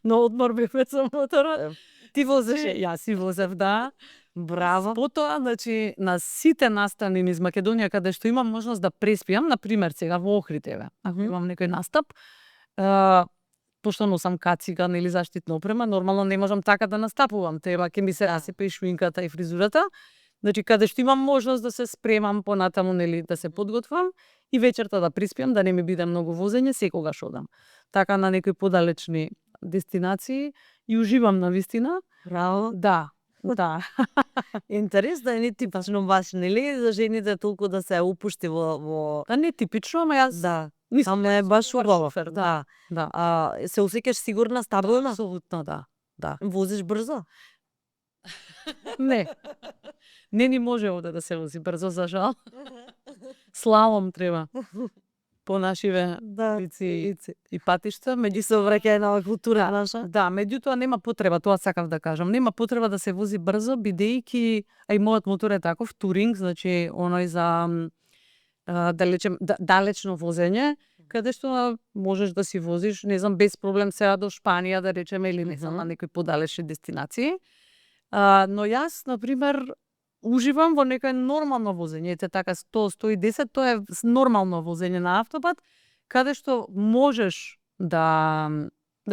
Speaker 2: на одмор бевме со моторот.
Speaker 1: Ти возеше?
Speaker 2: Јас си возев, да.
Speaker 1: Браво.
Speaker 2: Потоа, значи, на сите настани низ Македонија каде што имам можност да преспиам, на пример сега во Охрид, еве, ако имам некој настап, пошто носам кацига или заштитна опрема, нормално не можам така да настапувам, треба ќе ми се расипе и шминката и фризурата. Значи, каде што имам можност да се спремам понатаму, нели, да се подготвам и вечерта да приспиам, да не ми биде многу возење, секогаш одам. Така на некои подалечни дестинации и уживам навистина.
Speaker 1: Браво.
Speaker 2: Да. Да.
Speaker 1: Интересно е нетипично баш, нели, за жените толку да се упушти во...
Speaker 2: Да, не типично, ама јас...
Speaker 1: Да.
Speaker 2: Мислам,
Speaker 1: е баш убаво.
Speaker 2: Да. Да.
Speaker 1: Се осеќаш сигурна, стабилна?
Speaker 2: Апсолутно, да. Да.
Speaker 1: Возиш брзо?
Speaker 2: Не. Не ни може овде да се вози брзо, за жал. Слалом треба. По нашиве улици и патишта,
Speaker 1: Меѓу се враќање на култура наша.
Speaker 2: Да, меѓутоа нема потреба, тоа сакав да кажам. Нема потреба да се вози брзо, бидејќи, а и мојот мотор е таков, туринг, значи оној за далечно возење, каде што можеш да си возиш, не знам, без проблем сега до Шпанија, да речеме, или не знам, на некои подалечни дестинации. Но јас, на пример, уживам во некој нормално возење, ете така 100-110, тоа е нормално возење на автопат, каде што можеш да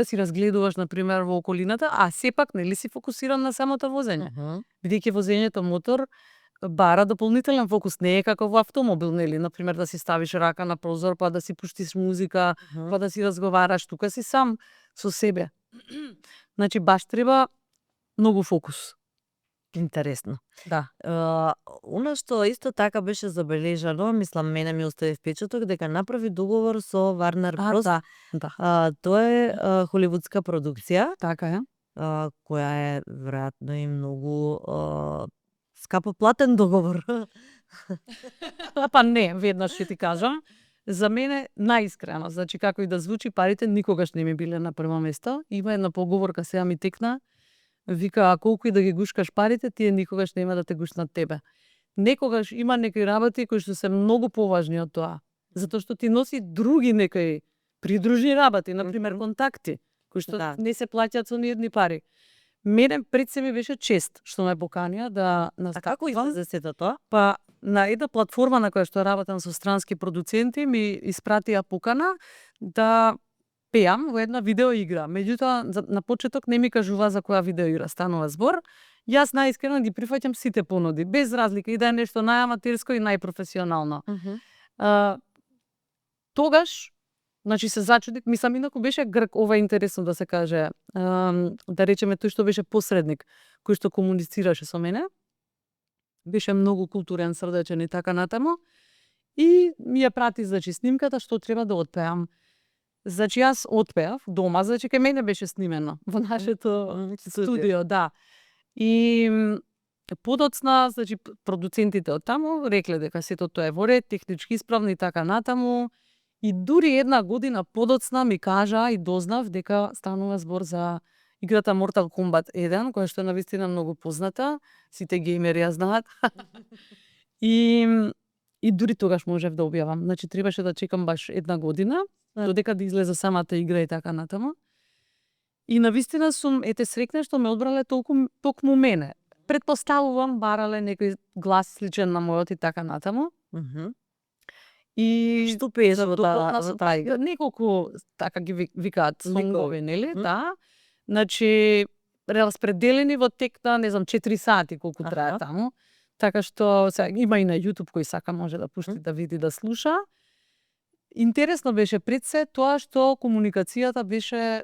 Speaker 2: си разгледуваш, на пример, во околината, а сепак нели си фокусиран на самото возење. Бидејќи возењето мотор бара дополнителен фокус, не е како во автомобил, нели, на пример да си ставиш рака на прозор, па да си пуштиш музика, па да си разговараш, тука си сам со себе. Значи баш треба многу фокус.
Speaker 1: Интересно.
Speaker 2: Да.
Speaker 1: Она што исто така беше забележано, мислам, мене ми остави впечаток дека направи договор со Warner Bros.
Speaker 2: Да.
Speaker 1: Тоа е холивудска продукција.
Speaker 2: Така е.
Speaker 1: Која е веројатно и многу скапо платен договор.
Speaker 2: Па не, веднаш ќе ти кажам. За мене наискрено, значи како и да звучи, парите никогаш не ми биле на прво место. Има една поговорка сега ми текна. Вика, а колку и да ги гушкаш парите, тие никогаш нема да те гушнат тебе. Некогаш има некои работи кои што се многу поважни од тоа. Затоа што ти носи други некои придружни работи, например контакти, кои што не се плаќаат со ниедни пари. Мене пред се ми беше чест што ме поканија да настапувам.
Speaker 1: А како излезе сето тоа?
Speaker 2: Па на една платформа на која што работам со странски продуценти ми испратија покана да пеам во една видеоигра. Меѓутоа, на почеток не ми кажува за која видеоигра станува збор. Јас наискрено ги прифаќам сите понуди, без разлика и да е нешто најаматерско и најпрофесионално. Тогаш, значи се зачудив, мислам инаку беше грк, ова е интересно да се каже, да речеме тој што беше посредник, кој што комуницираше со мене. Беше многу културен, срдечен и така натаму. И ми ја прати, значи, снимката што треба да отпеам. Значи јас отпеав дома, значи кај мене беше снимено во нашето студио, да. И подоцна, значи продуцентите од таму рекле дека сето тоа е во ред, технички исправно и така натаму. И дури една година подоцна ми кажа и дознав дека станува збор за играта Mortal Kombat 1, која што е навистина многу позната, сите геймери ја знаат. И И дури тогаш можев да објавам. Значи требаше да чекам баш 1 година додека да излезе самата игра и така натаму. И навистина сум срекна што ме одбрале токму мене. Претпоставувам барале некој глас сличен на мојот и така натаму. И
Speaker 1: Што пееш во таа игра?
Speaker 2: Неколку така ги викаат сонгови, нели? Да. Значи распределени во тек на, не знам, 4 сати колку трае таму. Така што има и на YouTube кој сака може да пушти да види, да слуша. Интересно беше пред се тоа што комуникацијата беше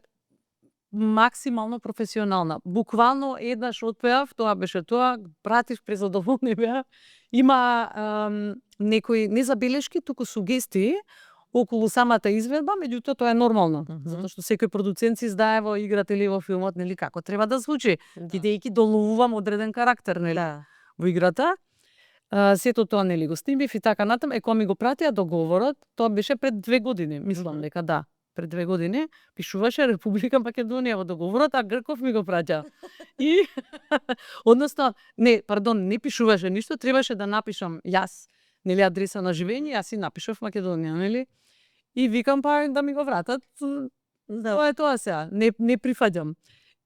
Speaker 2: максимално професионална. Буквално еднаш отпеав, тоа беше тоа, пратив презадоволни беа. Има некои не забелешки, туку сугестии околу самата изведба, меѓутоа тоа е нормално, затоа што секој продуцент си знае во играта или во филмот, нели, како треба да звучи, бидејќи доловувам одреден карактер, нели, во играта. Сето тоа, нели, го снимив и така натаму, кога ми го пратија договорот, тоа беше пред 2 години, мислам дека да. Пред 2 години пишуваше Република Македонија во договорот, а Грков ми го праќа. И односно, не пишуваше ништо, требаше да напишам јас, нели, адреса на живење, јас си напишав Македонија, нели? И викам па да ми го вратат. Тоа е тоа сега, не прифаќам.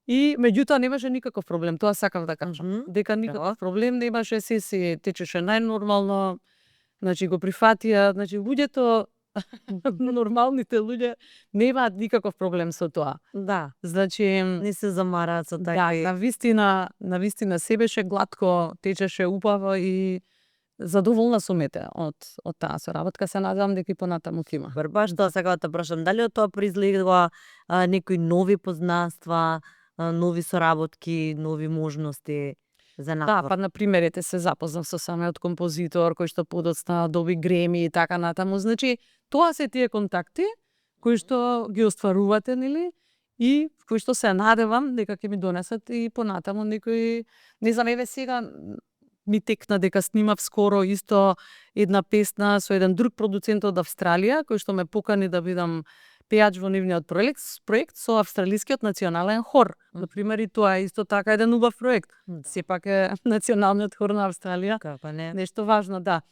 Speaker 2: И меѓутоа немаше никаков проблем, тоа сакав да кажам. Дека никаков проблем немаше, се течеше најнормално. Значи го прифатија, значи луѓето нормалните луѓе немаат никаков проблем со тоа.
Speaker 1: Да.
Speaker 2: Значи
Speaker 1: не се замараат со
Speaker 2: такви. Да, навистина се беше глатко, течеше убаво и задоволна сум од таа соработка, се надевам дека и понатаму ќе има.
Speaker 1: Баш тоа сакав да те прашам, дали од тоа произлегува некои нови познанства, нови соработки, нови можности за напор?
Speaker 2: Да, па на пример се запознав со самиот композитор кој што подоцна доби Греми и така натаму. Значи, тоа се тие контакти кои што ги остварувате, нели? И кои што се надевам дека ќе ми донесат и понатаму некои, не знам, еве сега ми текна дека снимав скоро исто една песна со еден друг продуцент од Австралија, кој што ме покани да бидам пејач во нивниот проект со австралискиот национален хор. Например, и тоа е исто така еден убав проект. Сепак е националниот хор на Австралија.
Speaker 1: Како не?
Speaker 2: Нешто важно, да.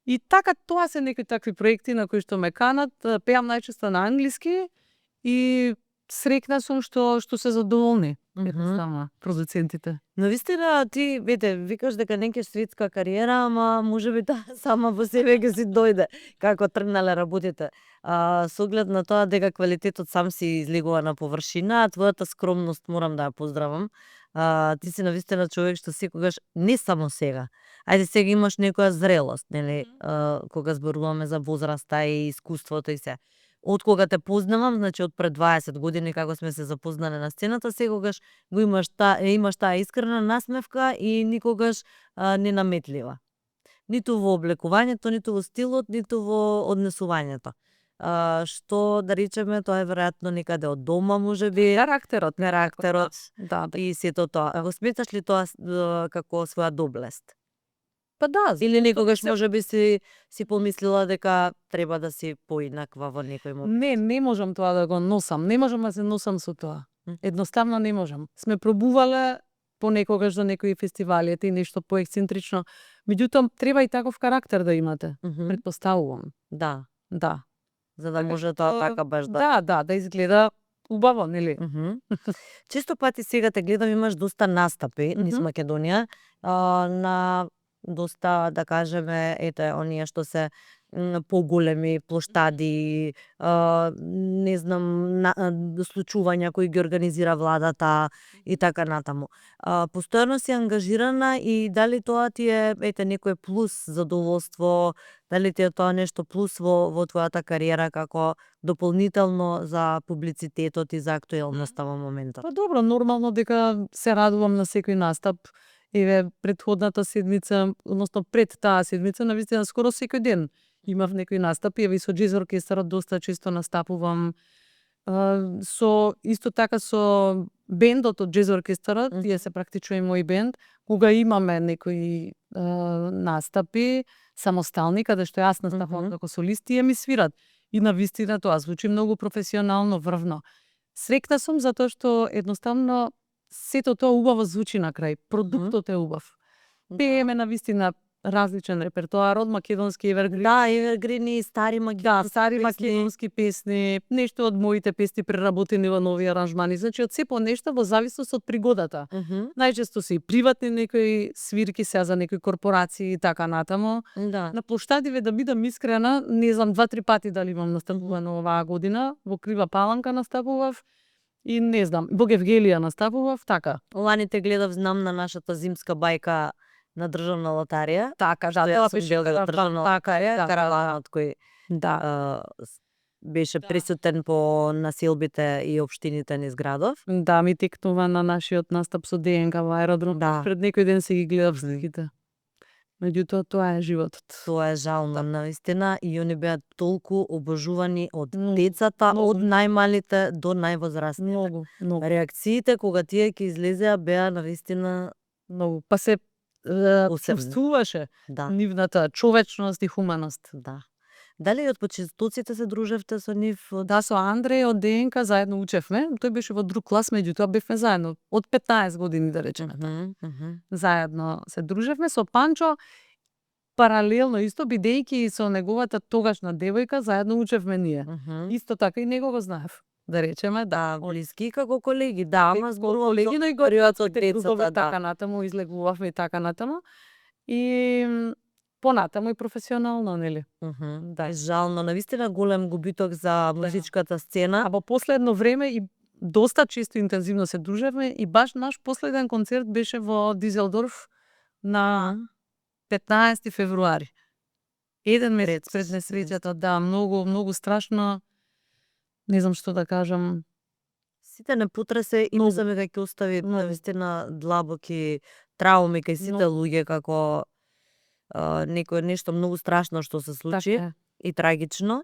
Speaker 2: И така, тоа се некои такви проекти на кои што ме канат. Пеам најчесто на англиски и срекна сум што се задоволни. Едноставно, продуцентите.
Speaker 1: Но вистина, ти, викаш дека не ќе светска кариера, ама можеби таа сама во себе ќе си дојде како тргнале работите. Со оглед на тоа дека квалитетот сам си излегува на површина, а твојата скромност морам да ја поздравам. Ти си навистина човек што секогаш, не само сега, ајде сега имаш некоја зрелост, нели, кога зборуваме за возраста и искуството и се. Од кога те познавам, значи од пред 20 години како сме се запознале на сцената, секогаш го имаш таа искрена насмевка и никогаш не наметлива. Ниту во облекувањето, ниту во стилот, ниту во однесувањето. Што да речеме, тоа е веројатно некаде од дома, можеби.
Speaker 2: Карактерот.
Speaker 1: Да. И сето тоа. Го сметаш ли тоа како своја доблест?
Speaker 2: Па да.
Speaker 1: Или некогаш можеби си помислила дека треба да си поинаква во некој момент?
Speaker 2: Не можам тоа да го носам. Не можам да се носам со тоа. Едноставно не можам. Сме пробувале понекогаш за некои фестивали, и нешто поексцентрично. Меѓутоа, треба и таков карактер да имате. Предпоставувам.
Speaker 1: Да.
Speaker 2: Да.
Speaker 1: За да може тоа така баш да...
Speaker 2: Да изгледа убаво, нели?
Speaker 1: Често пати сега те гледам, имаш доста настапи низ Македонија, на доста, да кажеме, оние што се поголеми плоштади, не знам, случувања кои ги организира владата и така натаму. Постојано си ангажирана и дали тоа ти е некој плюс, задоволство, дали ти е тоа нешто плюс во твојата кариера како дополнително за публицитетот и за актуелноста во моментот?
Speaker 2: Па добро, нормално дека се радувам на секој настап. Еве, предходната седмица, односно пред таа седмица, навистина скоро секој ден имав некои настапи, еве и со џез оркестарот доста често настапувам. Исто така со бендот од џез оркестарот, тие се практично и мој бенд, кога имаме некои настапи самостални, каде што јас настапувам како солист, тие ми свират. И навистина тоа звучи многу професионално, врвно. Срекна сум затоа што едноставно сето тоа убаво звучи на крај. Продуктот е убав. Пееме навистина различен репертоар од македонски евергрин.
Speaker 1: Да, евергрини, стари македонски
Speaker 2: стари
Speaker 1: песни.
Speaker 2: македонски песни, нешто од моите песни преработени во нови аранжмани. Значи од се по нешто во зависност од пригодата. Најчесто се и приватни некои свирки сега за некои корпорации и така натаму.
Speaker 1: Да.
Speaker 2: На плоштадиве, да бидам искрена, не знам 2-3 пати дали имам настапувано оваа година. Во Крива Паланка настапував и не знам, во Гевгелија настапував, така.
Speaker 1: Ланите гледав, знам, на нашата зимска бајка на државна лотарија.
Speaker 2: Така, да,
Speaker 1: Тоа
Speaker 2: тоа
Speaker 1: беше државна
Speaker 2: така е, да,
Speaker 1: караванот кој беше присутен по населбите и општините низ градов.
Speaker 2: Да, ми текнува на нашиот настап со ДНК во аеродром.
Speaker 1: Да.
Speaker 2: Пред некој ден се ги гледав сликите. Меѓутоа, тоа е животот.
Speaker 1: Тоа е жално, наистина, и они беа толку обожувани од децата, од најмалите до највозрастните.
Speaker 2: Многу, многу.
Speaker 1: Реакциите кога тие ќе излезеа беа навистина
Speaker 2: Многу. Па се чувствуваше нивната човечност и хуманост.
Speaker 1: Да. Дали од почетоците се дружевте со нив?
Speaker 2: Да, со Андреј од ДНК заедно учевме. Тој беше во друг клас, меѓутоа бевме заедно од 15 години, да речеме. Заедно се дружевме со Панчо. Паралелно исто, бидејќи со неговата тогашна девојка заедно учевме ние. Исто така и него го знаев. Да речеме, да,
Speaker 1: блиски како колеги, да, ама зборувам
Speaker 2: колеги, но и
Speaker 1: период од децата,
Speaker 2: така натаму излегувавме и така натаму. И понатаму и професионално, нели?
Speaker 1: Да, жално, навистина голем губиток за музичката сцена.
Speaker 2: А во последно време и доста често интензивно се дружевме и баш наш последен концерт беше во Дизелдорф на 15 февруари. Еден месец пред несреќата, да, многу страшно. Не знам што да кажам.
Speaker 1: Сите не потресе и мислам дека ќе остави навистина длабоки трауми кај сите луѓе, како некој нешто многу страшно што се случи и трагично.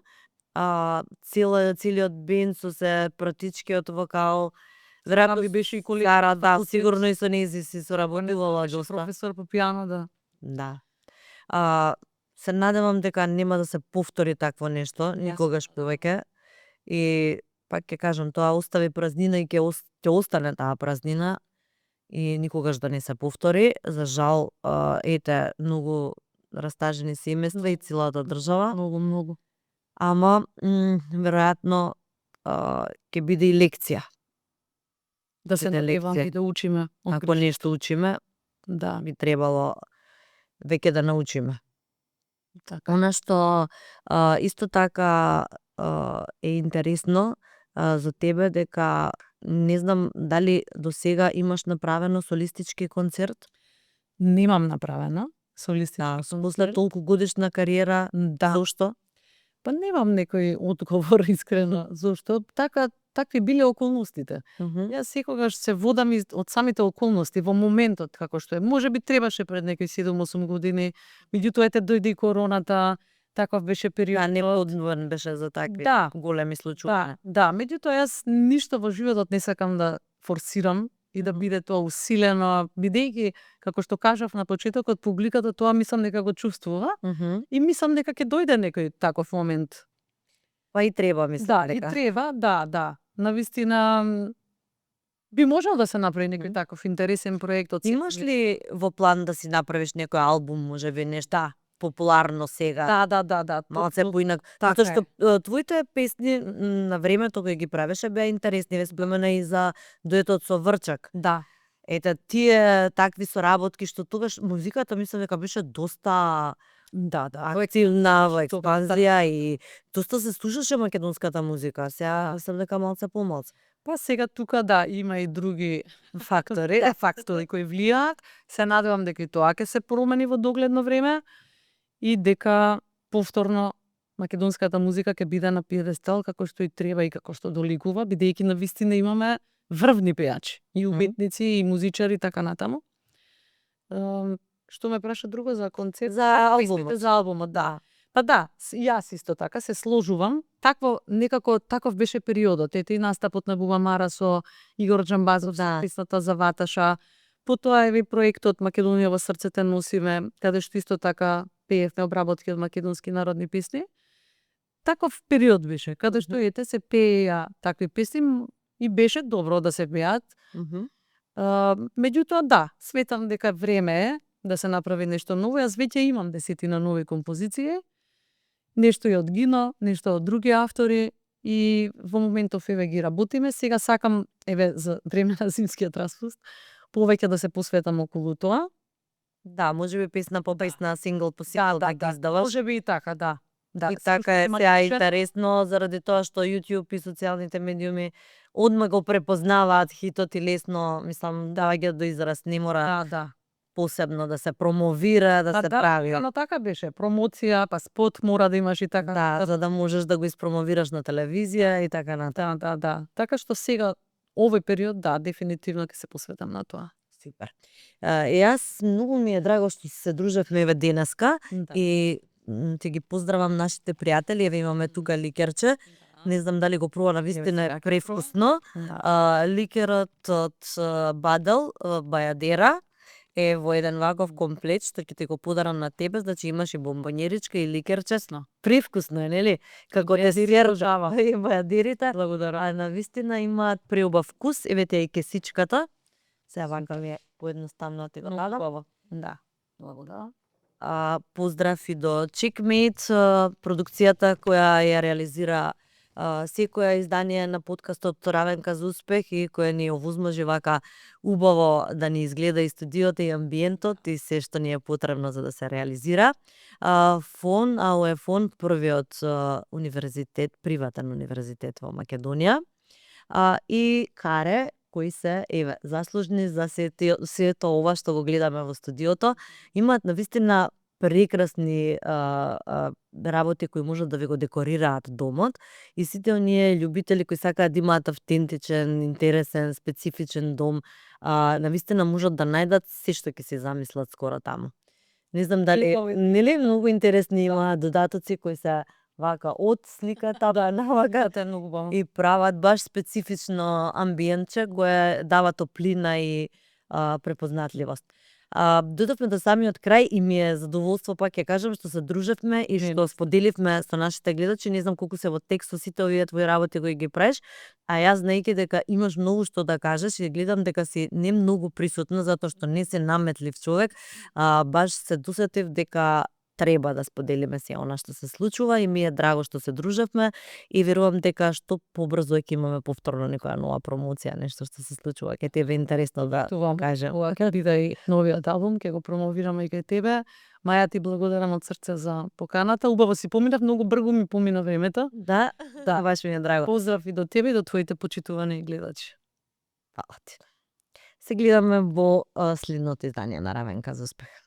Speaker 1: Целиот бенд со се пратичкиот вокал, веројатно
Speaker 2: би беше и
Speaker 1: колега, да, сигурно и со нејзи си соработувала доста.
Speaker 2: Професор по пијано, да.
Speaker 1: Да. Се надевам дека нема да се повтори такво нешто, никогаш повеќе. И пак ќе кажам, тоа остави празнина и ќе остане таа празнина и никогаш да не се повтори. За жал, ете, многу растажени семејства и целата држава.
Speaker 2: Многу.
Speaker 1: Ама, веројатно, ќе биде и лекција.
Speaker 2: Да се надеваме и да учиме.
Speaker 1: Ако нешто учиме,
Speaker 2: да,
Speaker 1: би требало веќе да научиме.
Speaker 2: Така.
Speaker 1: Она што исто така е интересно за тебе, дека не знам дали до сега имаш направено солистички концерт?
Speaker 2: Немам направено солистички концерт.
Speaker 1: После толку годишна кариера, зошто?
Speaker 2: Па немам некој одговор искрено зошто. Такви биле околностите. Јас секогаш се водам од самите околности во моментот како што е. Можеби требаше пред некои 7-8 години, меѓутоа ете дојде и короната, таков беше период.
Speaker 1: Не подводен беше за такви големи случаи.
Speaker 2: Да, меѓутоа јас ништо во животот не сакам да форсирам и да биде тоа усилено, бидејќи како што кажав на почетокот, публиката тоа мислам дека го чувствува и мислам дека ќе дојде некој таков момент.
Speaker 1: Па и треба, мислам дека.
Speaker 2: Да, и треба, да. Навистина би можел да се направи некој таков интересен проект од
Speaker 1: Имаш ли во план да си направиш некој албум, можеби нешто популарно сега?
Speaker 2: Да.
Speaker 1: Малце поинак. Затоа што твоите песни на времето кога ги правеше беа интересни, ве спомена и за дуетот со Врчак.
Speaker 2: Да.
Speaker 1: Ете, тие такви соработки што тогаш музиката мислам дека беше доста активна во експанзија и доста се слушаше македонската музика. Сега мислам дека малце помалце.
Speaker 2: Па сега тука има и други фактори кои влијаат. Се надевам дека и тоа ќе се промени во догледно време и дека повторно македонската музика ќе биде на пиедестал како што и треба и како што доликува, бидејќи навистина имаме врвни пејачи, и уметници и музичари така натаму. Што ме праша друго за концерт?
Speaker 1: За
Speaker 2: албумот, да. Па да, јас исто така се сложувам. Таков беше периодот. Ете и настапот на Буба Мара со Игор Џамбазов, песната за Ваташа. Потоа е и проектот Македонија во срцете носиме, каде што исто така пеевме обработки од македонски народни песни. Таков период беше, каде што ете се пееја такви песни и беше добро да се пеат. Меѓутоа да, сметам дека време е да се направи нешто ново. Јас веќе имам 10 нови композиции. Нешто е од Гино, нешто од други автори и во моментов еве ги работиме. Сега сакам еве за време на зимскиот распуст повеќе да се посветам околу тоа.
Speaker 1: Да, можеби песна по песна, сингл по сингл да ги издаваш.
Speaker 2: Можеби и така, да. Да,
Speaker 1: И така е сега интересно заради тоа што YouTube и социјалните медиуми одма го препознаваат хитот и лесно, мислам, доаѓа до израз, не мора посебно да се промовира, да се прави.
Speaker 2: Но така беше, промоција, па спот мора да имаш и така.
Speaker 1: Да, за да можеш да го испромовираш на телевизија и така натаму.
Speaker 2: Да. Така што сега овој период, да, дефинитивно ќе се посветам на тоа.
Speaker 1: Супер. Јас многу ми е драго што се дружевме еве денеска и ти ги поздравам нашите пријатели, еве имаме тука ликерче. Не знам дали го пробува, навистина е превкусно. Ликерот од Бадел, Бајадера, е во еден ваков комплет што ќе ти го подарам на тебе, значи имаш и бомбонеричка и ликерче. Превкусно е, нели? Како те сержава и бајадерите.
Speaker 2: Благодарам.
Speaker 1: Навистина имаат преубав вкус, еве те и кесичката. Сега вака ми е поедноставно ти го дадам.
Speaker 2: Да. Благодарам.
Speaker 1: Поздрав и до Checkmate, продукцијата која ја реализира секоја издание на подкастот Равенка за успех и која ни овозможи вака убаво да ни изгледа и студиото и амбиентот и се што ни е потребно за да се реализира. ФОН, АОЕ ФОН, првиот универзитет, приватен универзитет во Македонија. И Каре, кои се еве заслужни за сето ова што го гледаме во студиото, имаат навистина прекрасни работи кои можат да ви го декорираат домот и сите оние љубители кои сакаат да имаат автентичен, интересен, специфичен дом, навистина можат да најдат се што ќе се замислат скоро таму. Не знам дали нели многу интересни има додатоци кои се вака од сликата налагате и прават баш специфично амбиентче кое дава топлина и препознатливост. Додавме до самиот крај и ми е задоволство пак ќе кажам што се дружевме и што споделивме со нашите гледачи. Не знам колку се во текст со сите овие твои работи кои ги правиш, а јас знаејќи дека имаш многу што да кажеш и гледам дека си не многу присутна затоа што не се наметлив човек, баш се досетив дека треба да споделиме се она што се случува и ми е драго што се дружевме и верувам дека што побрзо ќе имаме повторно некоја нова промоција, нешто што се случува, ќе ти е интересно да кажем.
Speaker 2: Ова биде и новиот албум, ќе го промовираме и кај тебе. Маја, ти благодарам од срце за поканата. Убаво си поминав, многу брзо ми помина времето.
Speaker 1: Да, баш ми е драго.
Speaker 2: Поздрав и до тебе и до твоите почитувани гледачи.
Speaker 1: Фала ти. Се гледаме во следното издание на Равенка за успех.